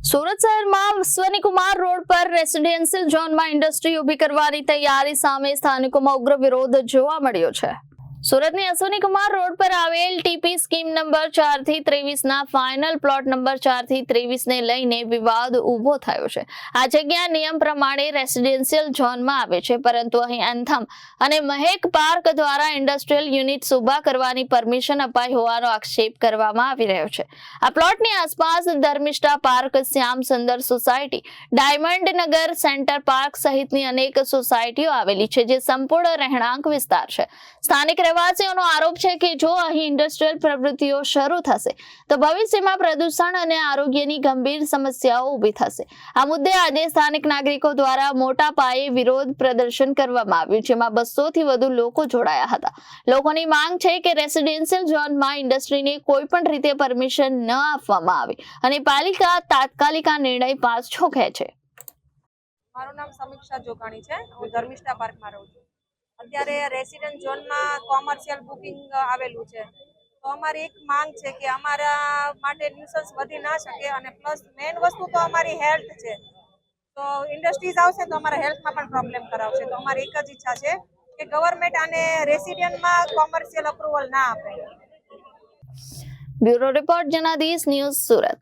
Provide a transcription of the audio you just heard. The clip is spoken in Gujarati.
સુરત શહેરમાં અશ્વનીકુમાર રોડ પર રેસિડેન્શિયલ ઝોનમાં ઇન્ડસ્ટ્રી ઊભી કરવાની તૈયારી સામે સ્થાનિકોમાં ઉગ્ર વિરોધ જોવા મળ્યો છે। સુરતની અશ્વનીકુમાર રોડ પર આવેલ ટીપી સ્કીમ નંબર 4 થી 23 ના ફાઇનલ પ્લોટ નંબર 4 થી 23 ને લઈને વિવાદ ઊભો થયો છે। આ જગ્યા નિયમ પ્રમાણે રેસિડેન્શિયલ ઝોનમાં આવે છે, પરંતુ અહીં એન્થમ અને મહેક પાર્ક દ્વારા ઇન્ડસ્ટ્રીયલ યુનિટ્સ ઊભા કરવાની પરમિશન અપાઈ હોવાનો આક્ષેપ કરવામાં આવી રહ્યો છે। આ પ્લોટની આસપાસ ધર્મિષ્ઠા પાર્ક, શ્યામ સુંદર સોસાયટી, ડાયમંડ નગર, સેન્ટર પાર્ક સહિતની અનેક સોસાયટીઓ આવેલી છે, જે સંપૂર્ણ રહેણાંક વિસ્તાર છે। સ્થાનિક રહેવાસીઓનો આરોપ છે કે જો અહીં ઇન્ડસ્ટ્રીયલ પ્રવૃત્તિઓ શરૂ થશે તો ભવિષ્યમાં પ્રદૂષણ અને આરોગ્યની ગંભીર સમસ્યાઓ ઊભી થશે। આ મુદ્દે આજે સ્થાનિક નાગરિકો દ્વારા મોટા પાયે વિરોધ પ્રદર્શન કરવામાં આવ્યું, જેમાં 200 થી વધુ લોકો જોડાયા હતા। લોકોની માંગ છે કે રેસિડેન્શિયલ ઝોનમાં ઇન્ડસ્ટ્રીને કોઈ પણ રીતે પરમિશન ન આપવામાં આવે અને પાલિકા તાત્કાલિક આ નિર્ણય પાછો ખેંચે। મારું નામ સમીક્ષા જોગાણી છે। હું ધર્મિષ્ઠા પાર્કમાં રહું છું। અત્યારે રેસિડેન્ટ ઝોનમાં કોમર્શિયલ બુકિંગ આવેલું છે, તો અમારી એક માંગ છે કે અમારા માટે ન્યુસન્સ વધી ના શકે, અને પ્લસ મેઇન વસ્તુ તો અમારી હેલ્થ છે। તો ઇન્ડસ્ટ્રીઝ આવશે તો અમારા હેલ્થમાં પણ પ્રોબ્લેમ કરાવશે, તો અમારી એક જ ઈચ્છા છે કે ગવર્મેન્ટ આને રેસિડેન્ટમાં કોમર્શિયલ અપ્રુવલ ના આપે। Bureau report Janadesh news Surat.